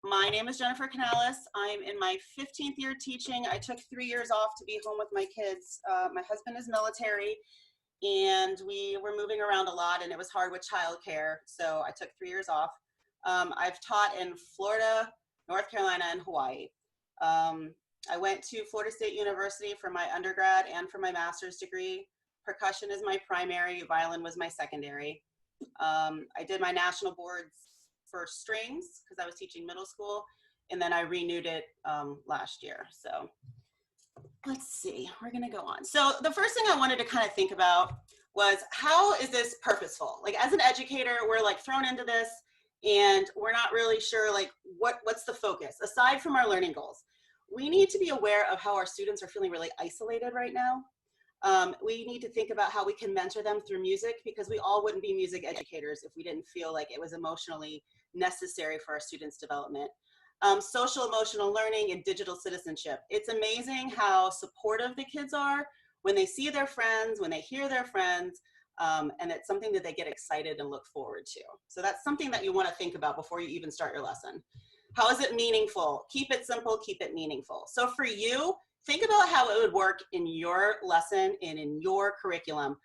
My name is Jennifer Canales. I'm in my 15th year teaching. I took 3 years off to be home with my kids. My husband is military, and we were moving around a lot, and it was hard with childcare, so I took 3 years off. I've taught in Florida, North Carolina, and Hawaii. I went to Florida State University for my undergrad and for my master's degree. Percussion is my primary, violin was my secondary. I did my national boards for strings because I was teaching middle school, and then I renewed it last year. So let's see, we're gonna go on. So the first thing I wanted to kind of think about was, how is this purposeful? Like, as an educator, we're like thrown into this and we're not really sure like what's the focus aside from our learning goals. We need to be aware of how our students are feeling really isolated right now. We need to think about how we can mentor them through music, because we all wouldn't be music educators if we didn't feel like it was emotionally necessary for our students' development. Social emotional learning and digital citizenship. It's amazing how supportive the kids are when they see their friends, when they hear their friends, and it's something that they get excited and look forward to. So that's something that you want to think about before you even start your lesson. How is it meaningful? Keep it simple, keep it meaningful. So for you, think about how it would work in your lesson and in your curriculum.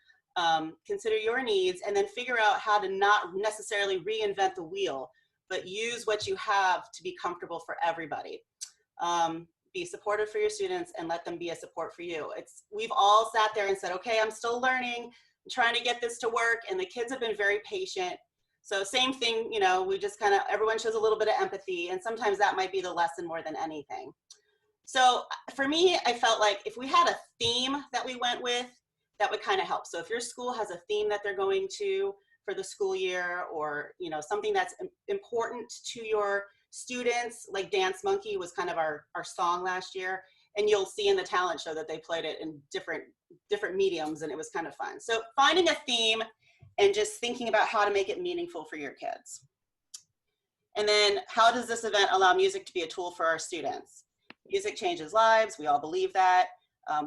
Consider your needs, and then figure out how to not necessarily reinvent the wheel, but use what you have to be comfortable for everybody. Be supportive for your students and let them be a support for you. We've all sat there and said, okay, I'm still learning, I'm trying to get this to work, and the kids have been very patient. So same thing, you know, we just kind of, everyone shows a little bit of empathy, and sometimes that might be the lesson more than anything. So for me, I felt like if we had a theme that we went with, that would kind of help. So if your school has a theme that they're going to for the school year, or you know, something that's important to your students, like Dance Monkey was kind of our song last year, and you'll see in the talent show that they played it in different mediums, and it was kind of fun. So finding a theme and just thinking about how to make it meaningful for your kids. And then, how does this event allow music to be a tool for our students? Music changes lives, we all believe that.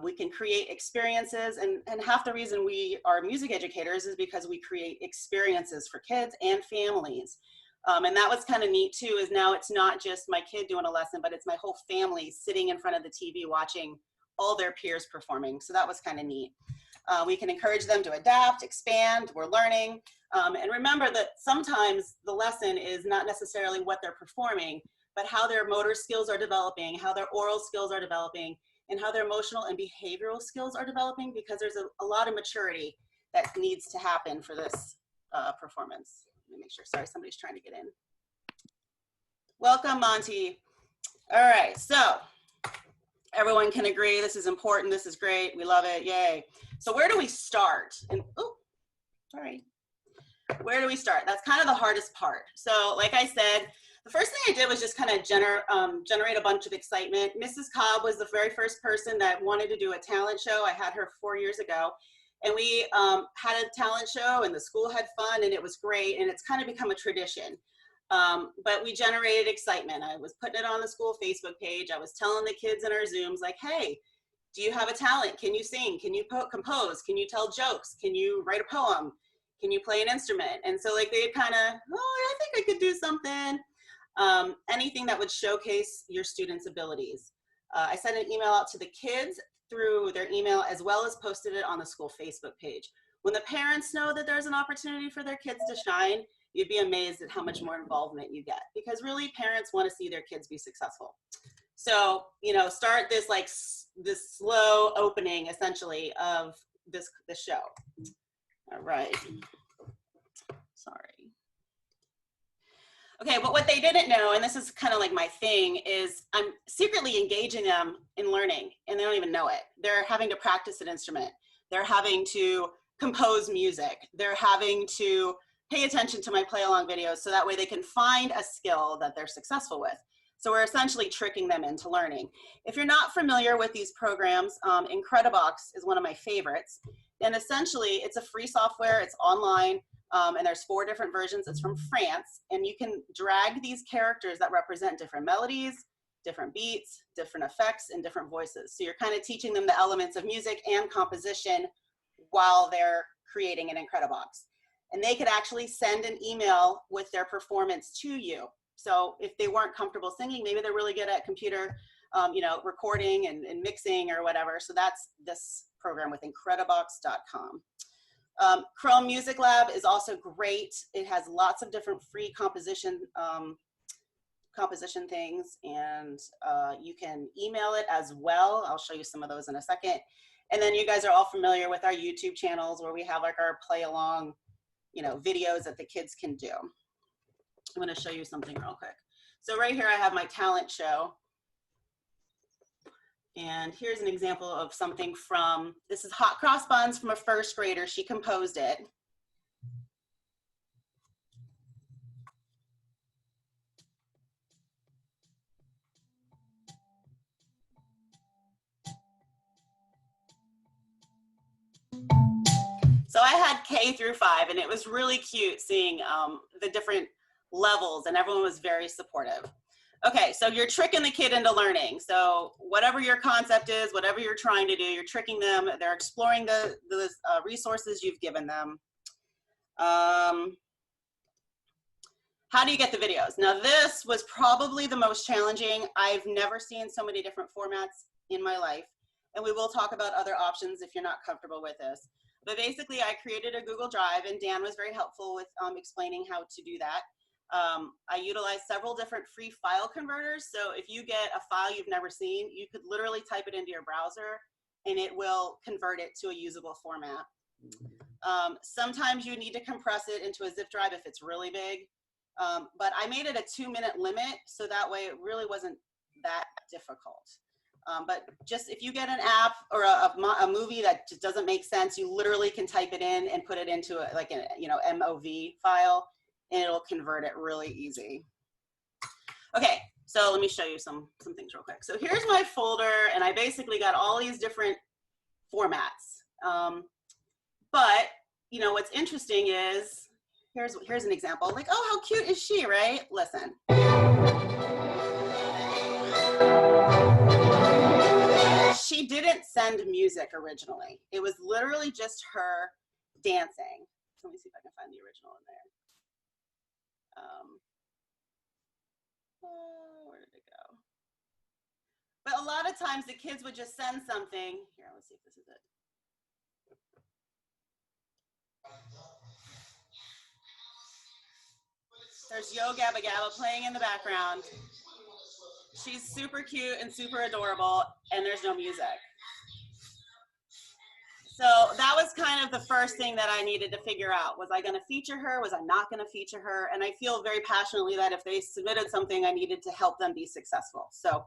We can create experiences, and half the reason we are music educators is because we create experiences for kids and families. And that was kind of neat too, is now it's not just my kid doing a lesson, but it's my whole family sitting in front of the TV watching all their peers performing. So that was kind of neat. We can encourage them to adapt, expand, we're learning. And remember that sometimes the lesson is not necessarily what they're performing, but how their motor skills are developing, how their oral skills are developing, and how their emotional and behavioral skills are developing, because there's a lot of maturity that needs to happen for this performance. Let me make sure, sorry, somebody's trying to get in. Welcome, Monty. All right, so everyone can agree this is important, this is great, we love it, yay. So where do we start? And, oh, sorry. Where do we start? That's kind of the hardest part. So like I said, the first thing I did was just kind of generate a bunch of excitement. Mrs. Cobb was the very first person that wanted to do a talent show. I had her 4 years ago, and we had a talent show, and the school had fun, and it was great, and it's kind of become a tradition. But we generated excitement. I was putting it on the school Facebook page. I was telling the kids in our Zooms, like, hey, do you have a talent? Can you sing? Can you compose? Can you tell jokes? Can you write a poem? Can you play an instrument? And so like they kind of, oh, I think I could do something. Anything that would showcase your students' abilities. I sent an email out to the kids through their email, as well as posted it on the school Facebook page. When the parents know that there's an opportunity for their kids to shine, you'd be amazed at how much more involvement you get, because really parents want to see their kids be successful. So, you know, start this like this slow opening essentially of this show. All right, sorry. Okay, but what they didn't know, and this is kind of like my thing, is I'm secretly engaging them in learning, and they don't even know it. They're having to practice an instrument. They're having to compose music. They're having to pay attention to my play-along videos, so that way they can find a skill that they're successful with. So we're essentially tricking them into learning. If you're not familiar with these programs, Incredibox is one of my favorites. And essentially, it's a free software, it's online, and there's 4 different versions. It's from France, and you can drag these characters that represent different melodies, different beats, different effects, and different voices. So you're kind of teaching them the elements of music and composition while they're creating an Incredibox. And they could actually send an email with their performance to you. So if they weren't comfortable singing, maybe they're really good at computer, you know, recording and mixing or whatever. So that's this program with Incredibox.com. Chrome Music Lab is also great. It has lots of different free composition things, and you can email it as well. I'll show you some of those in a second. And then you guys are all familiar with our YouTube channels where we have like our play along, you know, videos that the kids can do. I'm going to show you something real quick. So right here I have my talent show. And here's an example of something from, this is Hot Cross Buns from a first grader. She composed it. So I had K through 5, and it was really cute seeing the different levels, and everyone was very supportive. Okay, so you're tricking the kid into learning. So whatever your concept is, whatever you're trying to do, you're tricking them. They're exploring the resources you've given them. How do you get the videos? Now this was probably the most challenging. I've never seen so many different formats in my life. And we will talk about other options if you're not comfortable with this. But basically I created a Google Drive, and Dan was very helpful with explaining how to do that. I utilized several different free file converters. So if you get a file you've never seen, you could literally type it into your browser and it will convert it to a usable format. Sometimes you need to compress it into a zip drive if it's really big. But I made it a 2-minute limit, so that way it really wasn't that difficult. But just if you get an app or a movie that just doesn't make sense, you literally can type it in and put it into a, like a, you know, MOV file, and it'll convert it really easy. Okay, so let me show you some things real quick. So here's my folder, and I basically got all these different formats. But you know what's interesting is here's an example. Like, oh, how cute is she, right? Listen. She didn't send music originally. It was literally just her dancing. So let me see if I can find the original in there. Where did it go? But a lot of times the kids would just send something. Here, let's see if this is it. There's Yo Gabba Gabba playing in the background. She's super cute and super adorable, and there's no music. So that was kind of the first thing that I needed to figure out. Was I going to feature her? Was I not going to feature her? And I feel very passionately that if they submitted something, I needed to help them be successful. So,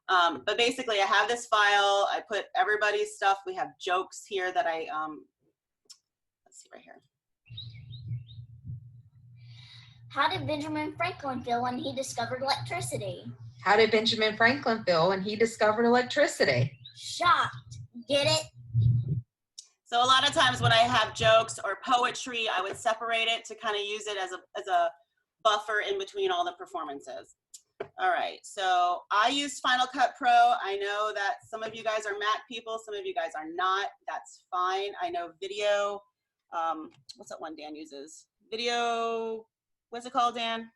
but basically I have this file. I put everybody's stuff. We have jokes here that I, let's see right here. How did Benjamin Franklin feel when he discovered electricity? How did Benjamin Franklin feel when he discovered electricity? Shocked. Get it? So a lot of times when I have jokes or poetry, I would separate it to kind of use it as a buffer in between all the performances. All right, so I use Final Cut Pro. I know that some of you guys are Mac people, some of you guys are not. That's fine. I know video, what's that one Dan uses? Video, what's it called, Dan?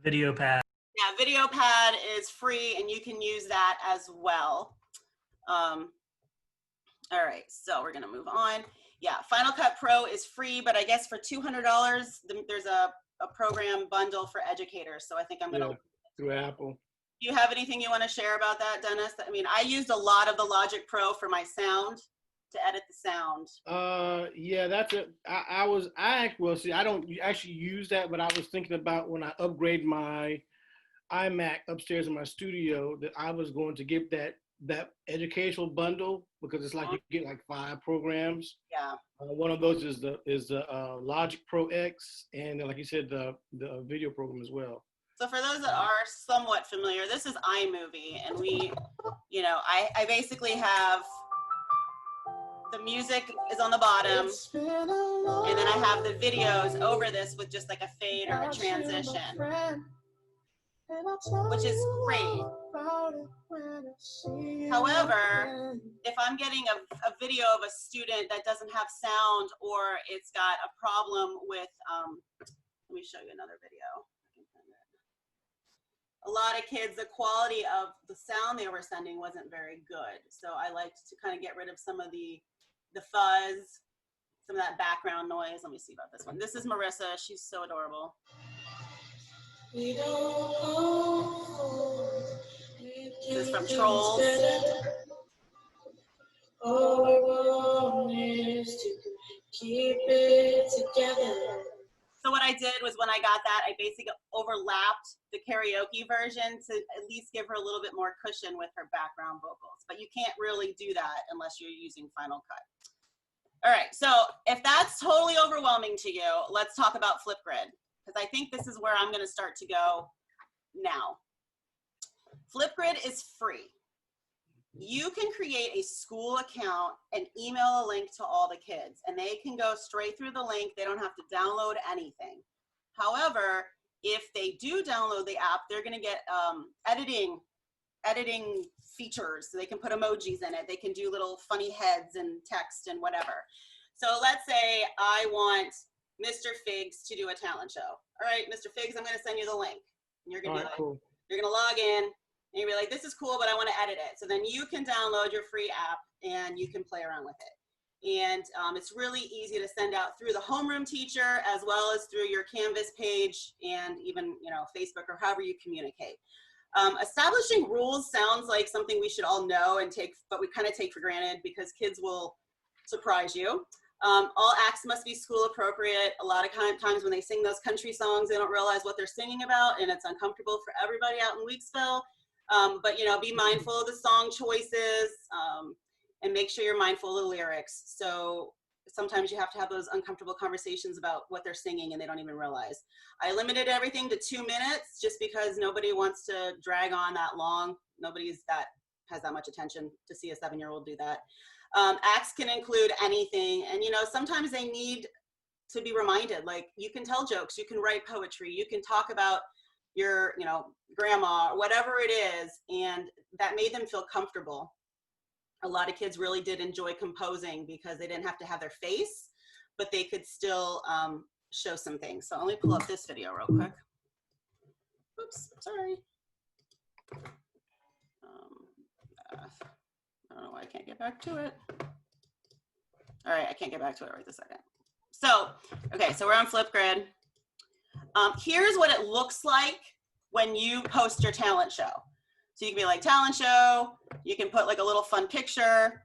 VideoPad. Yeah, VideoPad is free and you can use that as well. All right, so we're gonna move on. Yeah, Final Cut Pro is free, but I guess for $200, there's a program bundle for educators. So I think I'm gonna. Yeah, through Apple. Do you have anything you wanna share about that, Dennis? I mean, I used a lot of the Logic Pro for my sound, to edit the sound. Yeah, that's it. I don't actually use that, but I was thinking about when I upgrade my iMac upstairs in my studio that I was going to get that educational bundle, because it's like you get like 5 programs. Yeah. One of those is the Logic Pro X, and then, like you said, the video program as well. So for those that are somewhat familiar, this is iMovie, and we, you know, I basically have the music is on the bottom, and then I have the videos over this with just like a fade or a transition, which is great. However, if I'm getting a video of a student that doesn't have sound, or it's got a problem with, let me show you another video. a lot of kids, the quality of the sound they were sending wasn't very good. So I liked to kind of get rid of some of the fuzz, some of that background noise. Let me see about this one. This is Marissa. She's so adorable. This is from Trolls. All I want is to keep it together. So what I did was when I got that, I basically overlapped the karaoke version to at least give her a little bit more cushion with her background vocals. But you can't really do that unless you're using Final Cut. All right, so if that's totally overwhelming to you, let's talk about Flipgrid, because I think this is where I'm going to start to go now. Flipgrid is free. You can create a school account and email a link to all the kids, and they can go straight through the link. They don't have to download anything. However, if they do download the app, they're going to get editing features. So they can put emojis in it. They can do little funny heads and text and whatever. So let's say I want Mr. Figs to do a talent show. All right, Mr. Figs, I'm going to send you the link. And you're going to be like, cool. You're going to log in. And you'll be like, this is cool, but I want to edit it. So then you can download your free app and you can play around with it. And it's really easy to send out through the homeroom teacher as well as through your Canvas page and even, you know, Facebook or however you communicate. Establishing rules sounds like something we should all know and take, but we kind of take for granted because kids will surprise you. All acts must be school appropriate. A lot of times when they sing those country songs, they don't realize what they're singing about, and it's uncomfortable for everybody out in Weeksville. But you know, be mindful of the song choices and make sure you're mindful of the lyrics. So sometimes you have to have those uncomfortable conversations about what they're singing and they don't even realize. I limited everything to 2 minutes just because nobody wants to drag on that long. Nobody's that has that much attention to see a 7-year-old do that. Acts can include anything, and you know, sometimes they need to be reminded, like you can tell jokes, you can write poetry, you can talk about your, you know, grandma or whatever it is, and that made them feel comfortable. A lot of kids really did enjoy composing because they didn't have to have their face, but they could still show some things. So let me pull up this video real quick. Oops, sorry. I don't know why I can't get back to it. All right, I can't get back to it right this second. So, okay, so we're on Flipgrid. Here's what it looks like when you post your talent show. So you can be like, talent show, you can put like a little fun picture,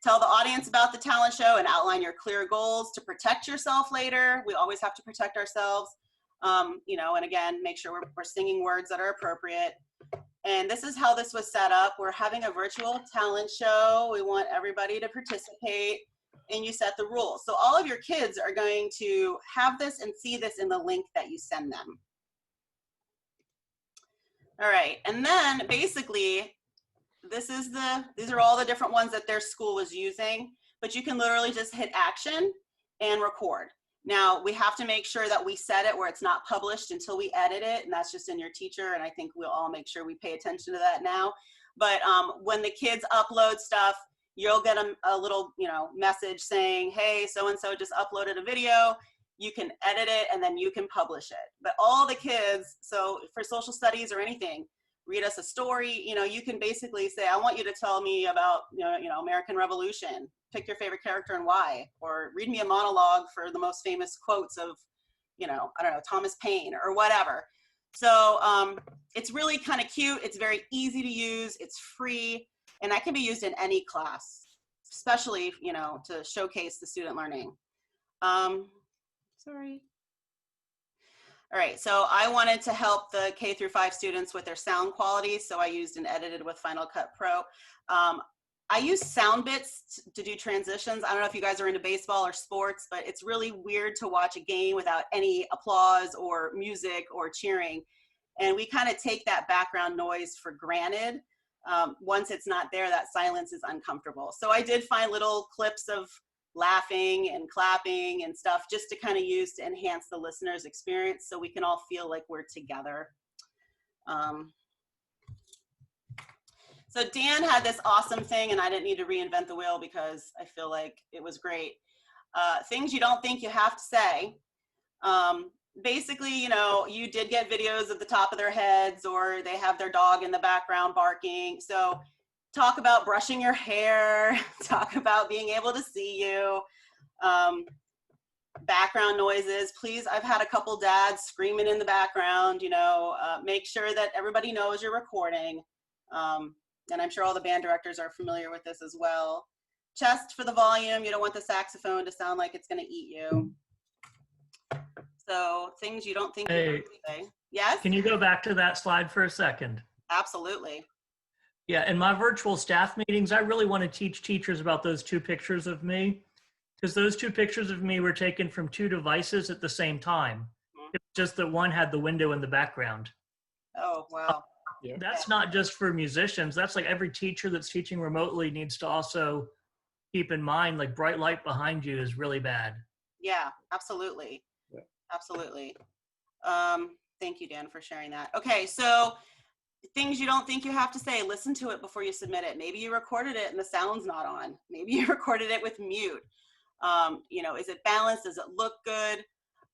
tell the audience about the talent show and outline your clear goals to protect yourself later. We always have to protect ourselves, you know, and again, make sure we're singing words that are appropriate. And this is how this was set up. We're having a virtual talent show. We want everybody to participate, and you set the rules. So all of your kids are going to have this and see this in the link that you send them. All right, and then basically, these are all the different ones that their school was using, but you can literally just hit action and record. Now, we have to make sure that we set it where it's not published until we edit it, and that's just in your teacher, and I think we'll all make sure we pay attention to that now. But when the kids upload stuff, you'll get a little, you know, message saying, hey, so-and-so just uploaded a video. You can edit it, and then you can publish it. But all the kids, so for social studies or anything, read us a story, you know, you can basically say, I want you to tell me about, you know, American Revolution, pick your favorite character and why, or read me a monologue for the most famous quotes of, you know, I don't know, Thomas Paine or whatever. So it's really kind of cute. It's very easy to use. It's free, and that can be used in any class, especially, you know, to showcase the student learning. Sorry. All right, so I wanted to help the K-5 students with their sound quality, so I used and edited with Final Cut Pro. I use sound bits to do transitions. I don't know if you guys are into baseball or sports, but it's really weird to watch a game without any applause or music or cheering. And we kind of take that background noise for granted. Once it's not there, that silence is uncomfortable. So I did find little clips of laughing and clapping and stuff just to kind of use to enhance the listener's experience so we can all feel like we're together. So Dan had this awesome thing, and I didn't need to reinvent the wheel because I feel like it was great. Things you don't think you have to say. basically, you know, you did get videos of the top of their heads, or they have their dog in the background barking. So talk about brushing your hair, talk about being able to see you. Background noises, please. I've had a couple dads screaming in the background, you know, make sure that everybody knows you're recording. And I'm sure all the band directors are familiar with this as well. Chest for the volume. You don't want the saxophone to sound like it's going to eat you. So things you don't think you have to say. Yes? Can you go back to that slide for a second? Absolutely. Yeah, in my virtual staff meetings, I really want to teach teachers about those two pictures of me, because those two pictures of me were taken from two devices at the same time. It's just that one had the window in the background. Oh, wow. That's not just for musicians. That's like every teacher that's teaching remotely needs to also keep in mind, like bright light behind you is really bad. Yeah, absolutely. Yeah. Absolutely. Thank you, Dan, for sharing that. Okay, so things you don't think you have to say, listen to it before you submit it. Maybe you recorded it and the sound's not on. Maybe you recorded it with mute. You know, is it balanced? Does it look good?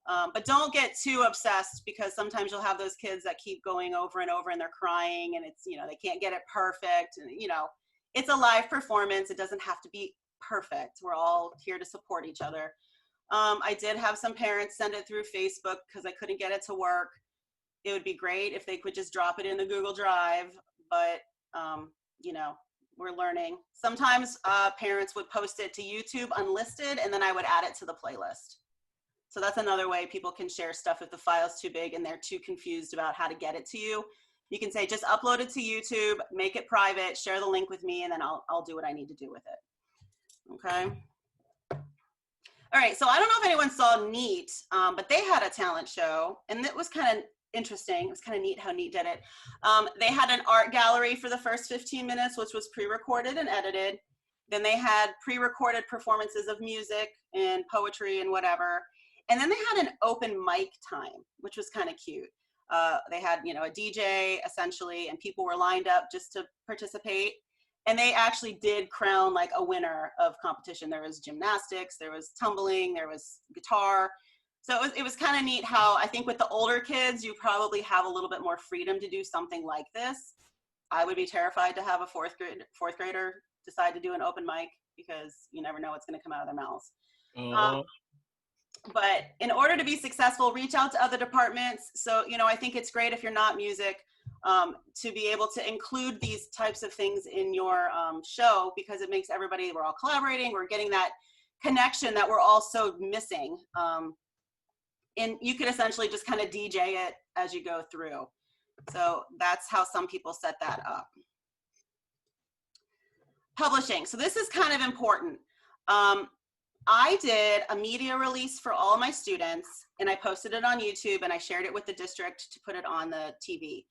But don't get too obsessed, because sometimes you'll have those kids that keep going over and over and they're crying, and it's, you know, they can't get it perfect. And, you know, it's a live performance. It doesn't have to be perfect. We're all here to support each other. I did have some parents send it through Facebook because I couldn't get it to work. It would be great if they could just drop it in the Google Drive, but, you know, we're learning. Sometimes parents would post it to YouTube unlisted, and then I would add it to the playlist. So that's another way people can share stuff if the file's too big and they're too confused about how to get it to you. You can say, just upload it to YouTube, make it private, share the link with me, and then I'll do what I need to do with it. Okay. All right, so I don't know if anyone saw Neat, but they had a talent show, and it was kind of interesting. It was kind of neat how Neat did it. They had an art gallery for the first 15 minutes, which was pre-recorded and edited. Then they had pre-recorded performances of music and poetry and whatever. And then they had an open mic time, which was kind of cute. They had, you know, a DJ essentially, and people were lined up just to participate. And they actually did crown like a winner of competition. There was gymnastics, there was tumbling, there was guitar. So it was kind of neat how I think with the older kids, you probably have a little bit more freedom to do something like this. I would be terrified to have a fourth grader decide to do an open mic, because you never know what's going to come out of their mouths. But in order to be successful, reach out to other departments. So, you know, I think it's great if you're not music, to be able to include these types of things in your show, because it makes everybody, we're all collaborating, we're getting that connection that we're all so missing. And you could essentially just kind of DJ it as you go through. So that's how some people set that up. Publishing. So this is kind of important. I did a media release for all my students, and I posted it on YouTube, and I shared it with the district to put it on the TV.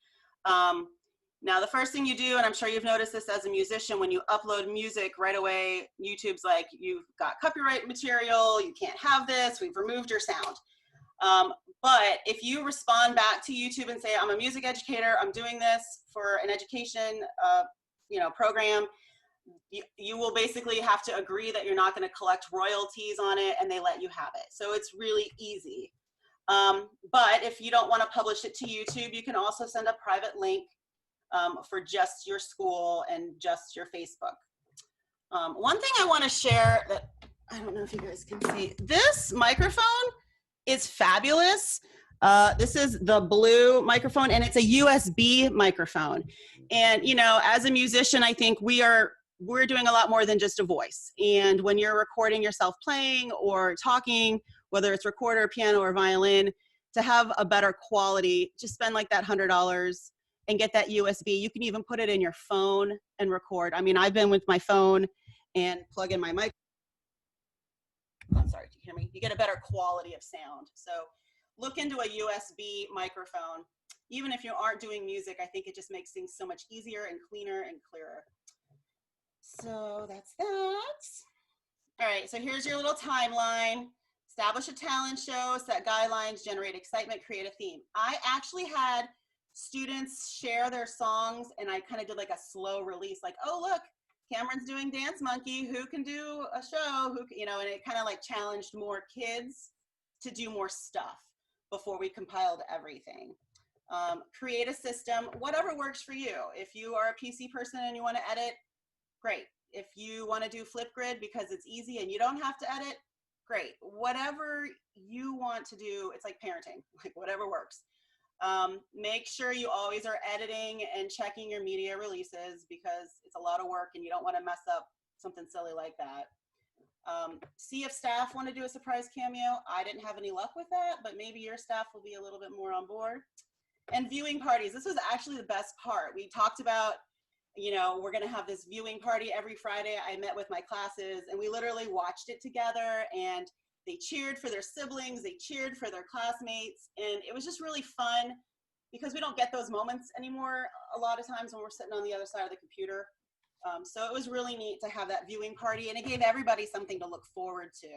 Now, the first thing you do, and I'm sure you've noticed this as a musician, when you upload music right away, YouTube's like, you've got copyright material, you can't have this, we've removed your sound. But if you respond back to YouTube and say, I'm a music educator, I'm doing this for an education you know, program, you will basically have to agree that you're not going to collect royalties on it, and they let you have it. So it's really easy. But if you don't want to publish it to YouTube, you can also send a private link for just your school and just your Facebook. One thing I want to share that I don't know if you guys can see, this microphone is fabulous. This is the blue microphone, and it's a USB microphone. And, you know, as a musician, I think we're doing a lot more than just a voice. And when you're recording yourself playing or talking, whether it's recorder, piano, or violin, to have a better quality, just spend like that $100 and get that USB. You can even put it in your phone and record. I mean, I've been with my phone and plug in my mic. I'm sorry, do you hear me? You get a better quality of sound. So look into a USB microphone. Even if you aren't doing music, I think it just makes things so much easier and cleaner and clearer. So that's that. All right, so here's your little timeline. Establish a talent show, set guidelines, generate excitement, create a theme. I actually had students share their songs, and I kind of did like a slow release, like, oh, look, Cameron's doing Dance Monkey, who can do a show, who, you know, and it kind of like challenged more kids to do more stuff. before we compiled everything. Create a system, whatever works for you. If you are a PC person and you want to edit, great. If you want to do Flipgrid because it's easy and you don't have to edit, great. Whatever you want to do, it's like parenting, like whatever works. Make sure you always are editing and checking your media releases because it's a lot of work and you don't want to mess up something silly like that. See if staff want to do a surprise cameo. I didn't have any luck with that, but maybe your staff will be a little bit more on board. And viewing parties. This was actually the best part. We talked about, you know, we're going to have this viewing party every Friday. I met with my classes and we literally watched it together, and they cheered for their siblings, they cheered for their classmates, and it was just really fun because we don't get those moments anymore a lot of times when we're sitting on the other side of the computer. So it was really neat to have that viewing party, and it gave everybody something to look forward to.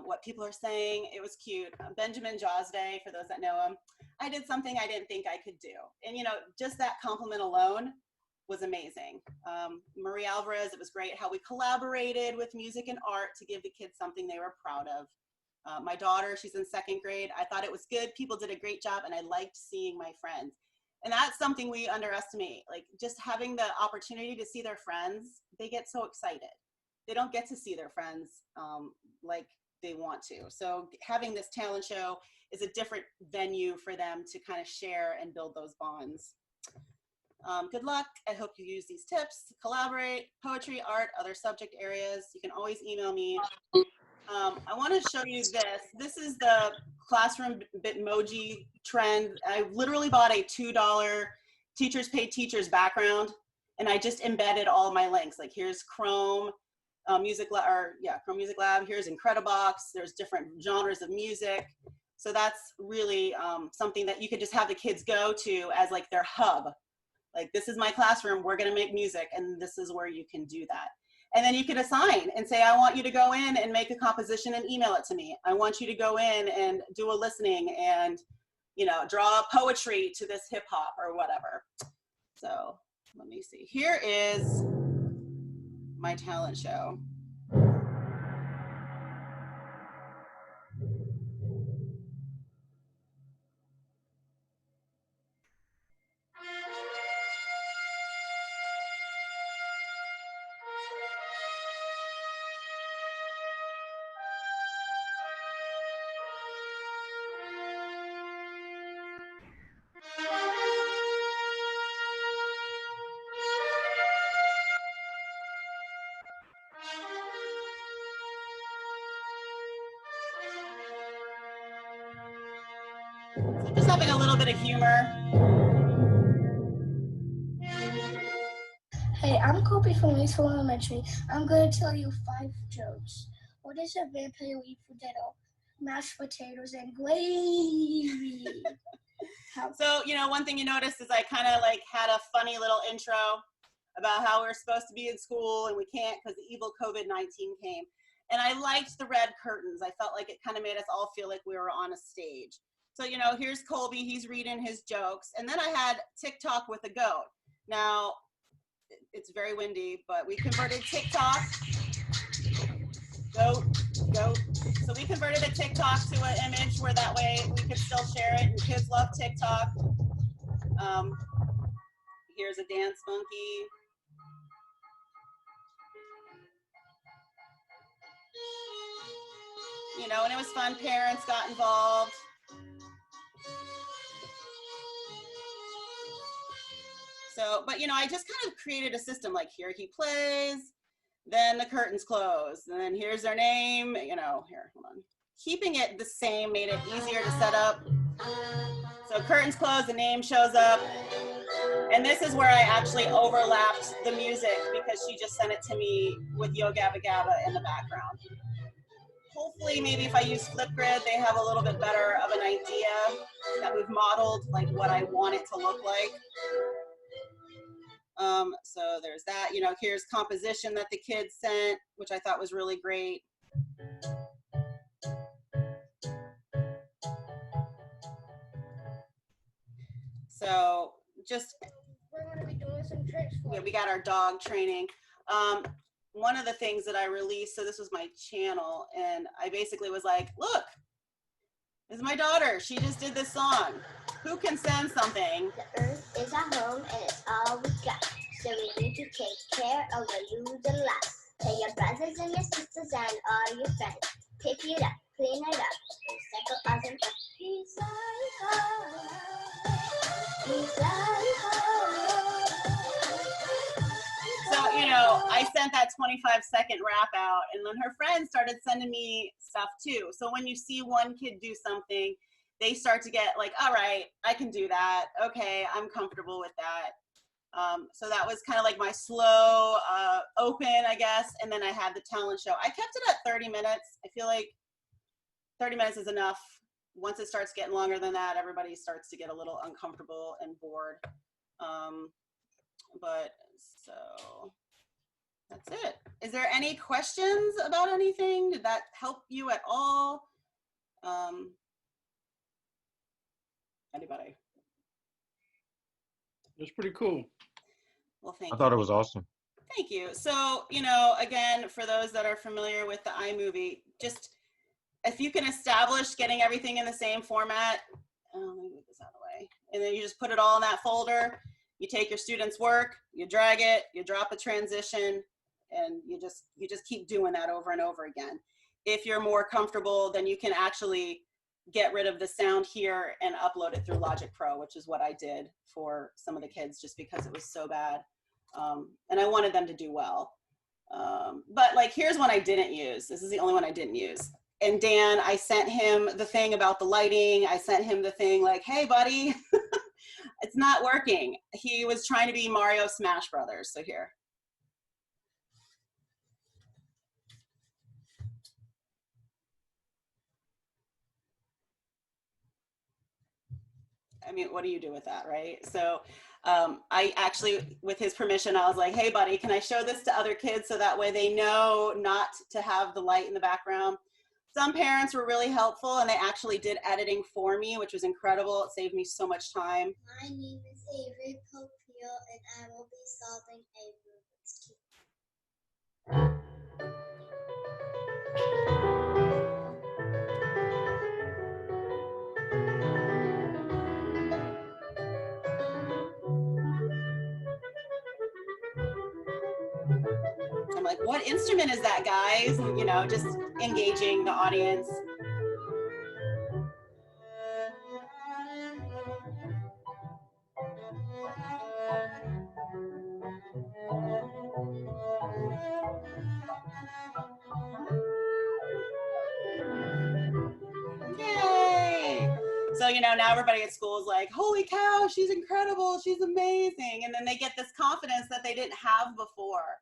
What people are saying, it was cute. Benjamin Jaws Day, for those that know him, I did something I didn't think I could do. And, you know, just that compliment alone was amazing. Marie Alvarez, it was great how we collaborated with music and art to give the kids something they were proud of. My daughter, she's in 2nd grade. I thought it was good. People did a great job, and I liked seeing my friends. And that's something we underestimate, like just having the opportunity to see their friends. They get so excited. They don't get to see their friends like they want to. So having this talent show is a different venue for them to kind of share and build those bonds. Good luck. I hope you use these tips, collaborate, poetry, art, other subject areas. You can always email me. I want to show you this. This is the classroom Bitmoji trend. I literally bought a $2 Teachers Pay Teachers background, and I just embedded all of my links. Like here's Chrome Music Lab, or yeah, Chrome Music Lab. Here's Incredibox. There's different genres of music. So that's really something that you could just have the kids go to as like their hub. Like, this is my classroom, we're gonna make music, and this is where you can do that. And then you can assign and say, I want you to go in and make a composition and email it to me. I want you to go in and do a listening and, you know, draw poetry to this hip hop or whatever. So let me see. Here is my talent show. So just having a little bit of humor. Hey, I'm Kobe from Waynesville Elementary. I'm going to tell you 5 jokes. What does a vampire eat for dinner? Mashed potatoes and gravy. So, you know, one thing you noticed is I kind of like had a funny little intro about how we're supposed to be in school and we can't because the evil COVID-19 came. And I liked the red curtains. I felt like it kind of made us all feel like we were on a stage. So, you know, here's Colby, he's reading his jokes. And then I had TikTok with a goat. Now, it's very windy, but we converted TikTok, goat. So we converted a TikTok to an image where that way we could still share it, and kids love TikTok. Here's a dance monkey. You know, and it was fun. Parents got involved. So, but you know, I just kind of created a system like here he plays, then the curtains close, and then here's their name, you know, here, hold on. Keeping it the same made it easier to set up. So curtains close, the name shows up. And this is where I actually overlapped the music because she just sent it to me with Yo Gabba Gabba in the background. Hopefully, maybe if I use Flipgrid, they have a little bit better of an idea that we've modeled like what I want it to look like. So there's that, you know, here's composition that the kids sent, which I thought was really great. So just, We're going to be doing some tricks for yeah, you. we got our dog training. One of the things that I released, so this was my channel, and I basically was like, look, This is my daughter. She just did this song. Who can send something? The earth is our home and it's all we got. So we need to take care or we'll lose a lot. Tell your brothers and your sisters and all your friends. Pick it up, clean it up, recycle us and So, you know, I sent that 25-second rap out, and then her friends started sending me stuff too. So when you see one kid do something, they start to get like, all right, I can do that. Okay, I'm comfortable with that. So that was kind of like my slow open, I guess. And then I had the talent show. I kept it at 30 minutes. I feel like 30 minutes is enough. Once it starts getting longer than that, everybody starts to get a little uncomfortable and bored. But so that's it. Is there any questions about anything? Did that help you at all? Anybody? It's pretty cool. Well, thank you. I thought it was awesome. Thank you. So, you know, again, for those that are familiar with the iMovie, just if you can establish getting everything in the same format, let me move this out of the way, and then you just put it all in that folder. You take your students' work, you drag it, you drop a transition, and you just keep doing that over and over again. If you're more comfortable, then you can actually get rid of the sound here and upload it through Logic Pro, which is what I did for some of the kids just because it was so bad. And I wanted them to do well. But like, here's one I didn't use. This is the only one I didn't use. And Dan, I sent him the thing about the lighting. I sent him the thing like, hey buddy, it's not working. He was trying to be Mario Smash Brothers. So here. I mean, what do you do with that, right? So I actually, with his permission, I was like, hey buddy, can I show this to other kids so that way they know not to have the light in the background? Some parents were really helpful and they actually did editing for me, which was incredible. It saved me so much time. My name is Avery Popiel and I will be solving a Rubik's Cube. I'm like, what instrument is that, guys? And, you know, just engaging the audience. Yay! So, you know, now everybody at school is like, holy cow, she's incredible, she's amazing. And then they get this confidence that they didn't have before.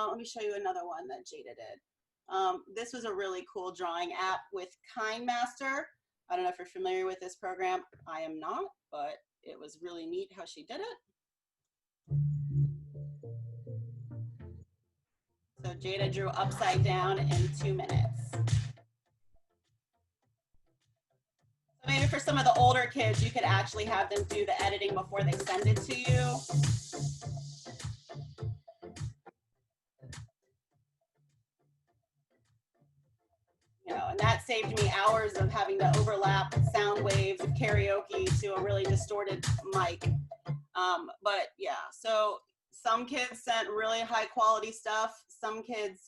Let me show you another one that Jada did. This was a really cool drawing app with KindMaster. I don't know if you're familiar with this program. I am not, but it was really neat how she did it. So Jada drew upside down in 2 minutes. Maybe for some of the older kids, you could actually have them do the editing before they send it to you. You know, and that saved me hours of having to overlap sound waves of karaoke to a really distorted mic. But yeah, so some kids sent really high quality stuff. Some kids,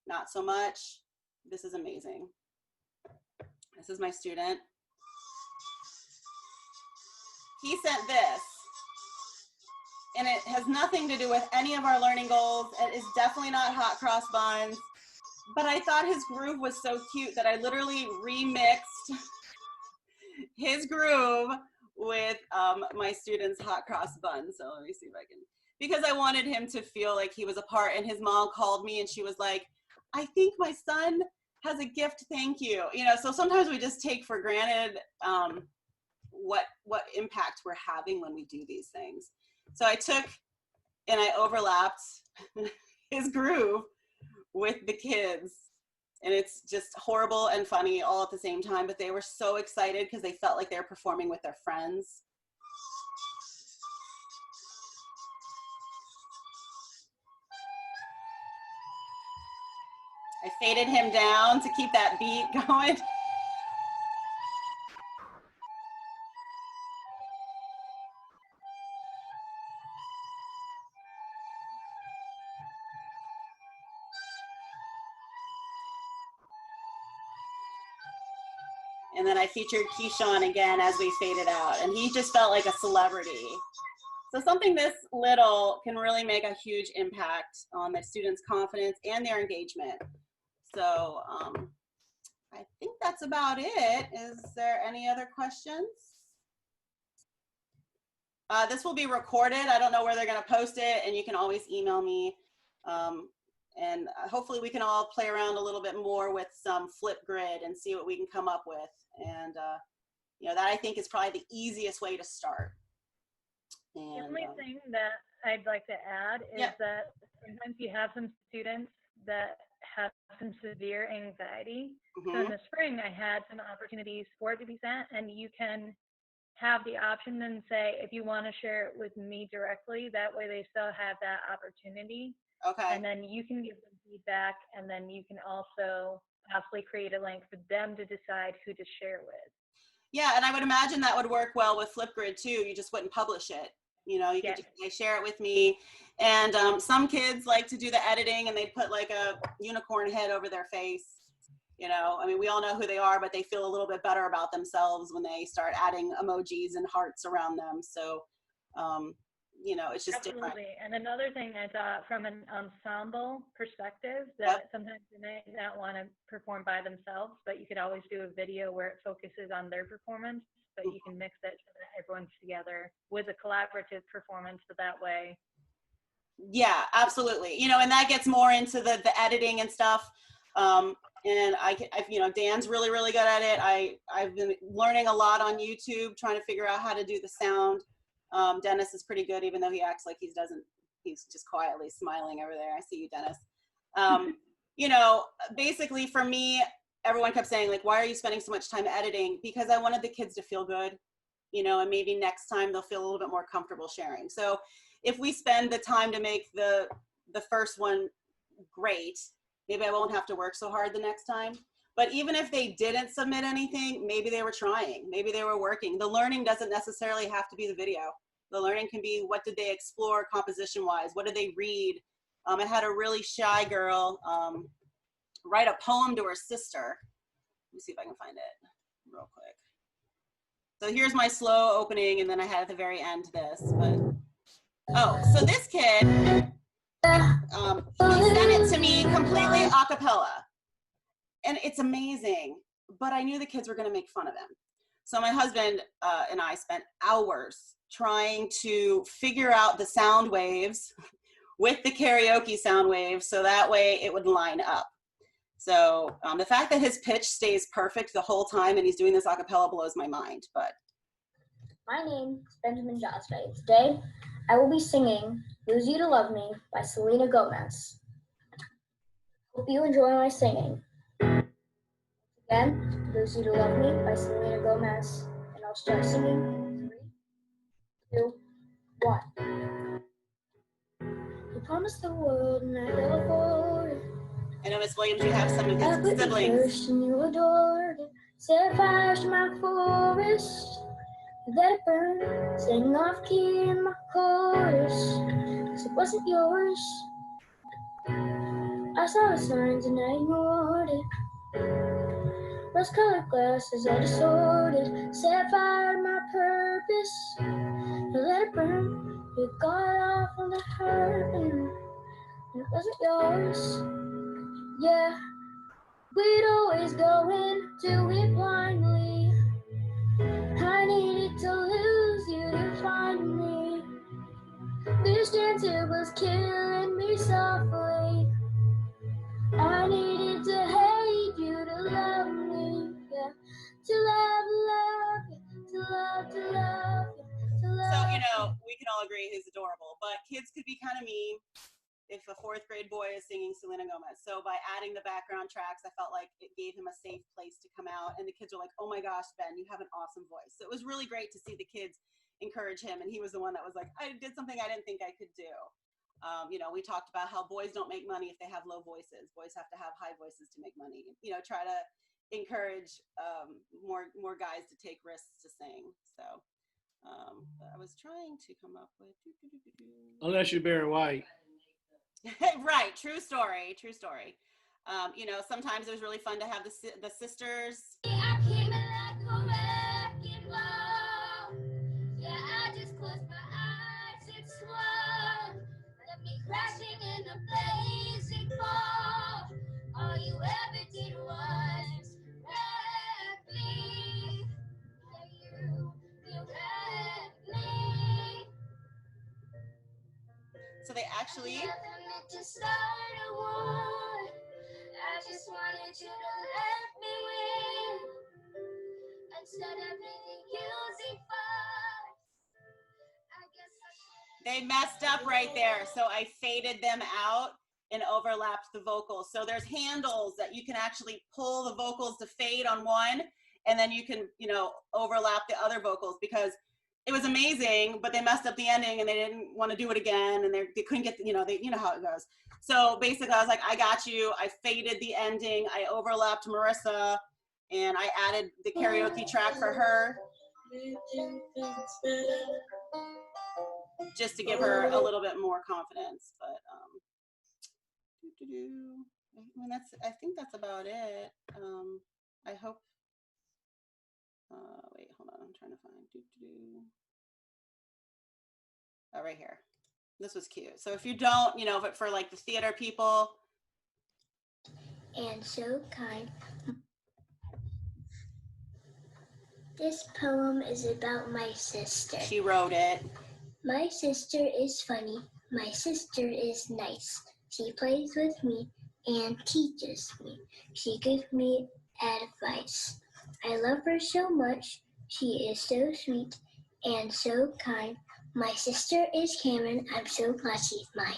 not so much. This is amazing. This is my student. He sent this. And it has nothing to do with any of our learning goals. It is definitely not hot cross buns. But I thought his groove was so cute that I literally remixed his groove with my student's hot cross bun. So let me see if I can, because I wanted him to feel like he was a part. And his mom called me and she was like, I think my son has a gift, thank you. You know, so sometimes we just take for granted what impact we're having when we do these things. So I took and I overlapped his groove with the kids, and it's just horrible and funny all at the same time, but they were so excited because they felt like they were performing with their friends. I faded him down to keep that beat going. And then I featured Keyshawn again as we faded out, and he just felt like a celebrity. So something this little can really make a huge impact on the students' confidence and their engagement. So I think that's about it. Is there any other questions? This will be recorded. I don't know where they're going to post it, and you can always email me. And hopefully we can all play around a little bit more with some Flipgrid and see what we can come up with. And you know, that I think is probably the easiest way to start. And, the only thing that I'd like to add is that sometimes you have some students that have some severe anxiety. So in the spring, I had some opportunities for it to be sent, and you can have the option and say, if you want to share it with me directly, that way they still have that opportunity. Okay. And then you can give them feedback, and then you can also possibly create a link for them to decide who to share with. Yeah, and I would imagine that would work well with Flipgrid too. You just wouldn't publish it. You know, you could just say, share it with me. And some kids like to do the editing, and they put like a unicorn head over their face. You know, I mean, we all know who they are, but they feel a little bit better about themselves when they start adding emojis and hearts around them. So, you know, it's just different. And another thing I thought from an ensemble perspective, that sometimes they may not want to perform by themselves, but you could always do a video where it focuses on their performance, but you can mix it so that everyone's together with a collaborative performance, so that way. Yeah, absolutely. You know, and that gets more into the editing and stuff. And you know, Dan's really, really good at it. I've been learning a lot on YouTube, trying to figure out how to do the sound. Dennis is pretty good, even though he acts like he's just quietly smiling over there. I see you, Dennis. You know, basically for me, everyone kept saying, like, why are you spending so much time editing? Because I wanted the kids to feel good, you know, and maybe next time they'll feel a little bit more comfortable sharing. So if we spend the time to make the first one great, maybe I won't have to work so hard the next time. But even if they didn't submit anything, maybe they were trying, maybe they were working. The learning doesn't necessarily have to be the video. The learning can be, what did they explore composition-wise? What did they read? I had a really shy girl write a poem to her sister. Let me see if I can find it real quick. So here's my slow opening, and then I had at the very end this. But oh, so this kid, he sent it to me completely a cappella. And it's amazing, but I knew the kids were going to make fun of him. So my husband and I spent hours trying to figure out the sound waves with the karaoke sound waves, so that way it would line up. So the fact that his pitch stays perfect the whole time and he's doing this a cappella blows my mind. But my name is Benjamin Jospe. Today I will be singing Lose You to Love Me by Selena Gomez. Hope you enjoy my singing. Again, Lose You to Love Me by Selena Gomez. And I'll start singing. 3, 2, 1. You promised the world and I fell for it. I know, Miss Williams, you have some of I his put siblings. You first and you adored it. Set fires to my forest. You let it burn. Sang off key in my chorus. 'Cause it wasn't yours. I saw the signs and I ignored it. Rose-colored glasses I distorted. Set fire to my purpose. You let it burn. You got off on the hurt. And it wasn't yours. Yeah. We'd always go into it blindly. I needed to lose you to find me. This chance it was killing me softly. I needed to hate you to love me, yeah. To love you, to love you, to love. So, you know, we can all agree he's adorable, but kids could be kind of mean if a 4th grade boy is singing Selena Gomez. So by adding the background tracks, I felt like it gave him a safe place to come out. And the kids were like, oh my gosh, Ben, you have an awesome voice. So it was really great to see the kids encourage him. And he was the one that was like, I did something I didn't think I could do. You know, we talked about how boys don't make money if they have low voices. Boys have to have high voices to make money. You know, try to encourage more guys to take risks to sing. So but I was trying to come up with. Unless you're Barry White. Right, true story, true story. You know, sometimes it was really fun to have the sisters. I came alive. So they actually. Never meant to start a war. I just wanted you to let me win. Instead of being using force. I guess They messed up right there. So I faded them out and overlapped the vocals. So there's handles that you can actually pull the vocals to fade on one, and then you can, you know, overlap the other vocals, because it was amazing, but they messed up the ending and they didn't want to do it again, and they couldn't get, you know how it goes. So basically I was like, I got you. I faded the ending. I overlapped Marissa, and I added the karaoke track for her, just to give her a little bit more confidence. But I mean, I think that's about it. I hope. Wait, hold on. I'm trying to find. Oh, right here. This was cute. So if you don't, you know, but for like the theater people. and so kind. This poem is about my sister. She wrote it. My sister is funny. My sister is nice. She plays with me and teaches me. She gives me advice. I love her so much. She is so sweet and so kind. My sister is Cameron. I'm so glad she's mine.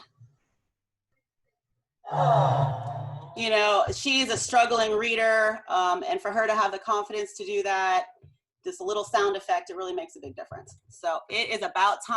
You know, she's a struggling reader, and for her to have the confidence to do that, this little sound effect, it really makes a big difference. So it is about time.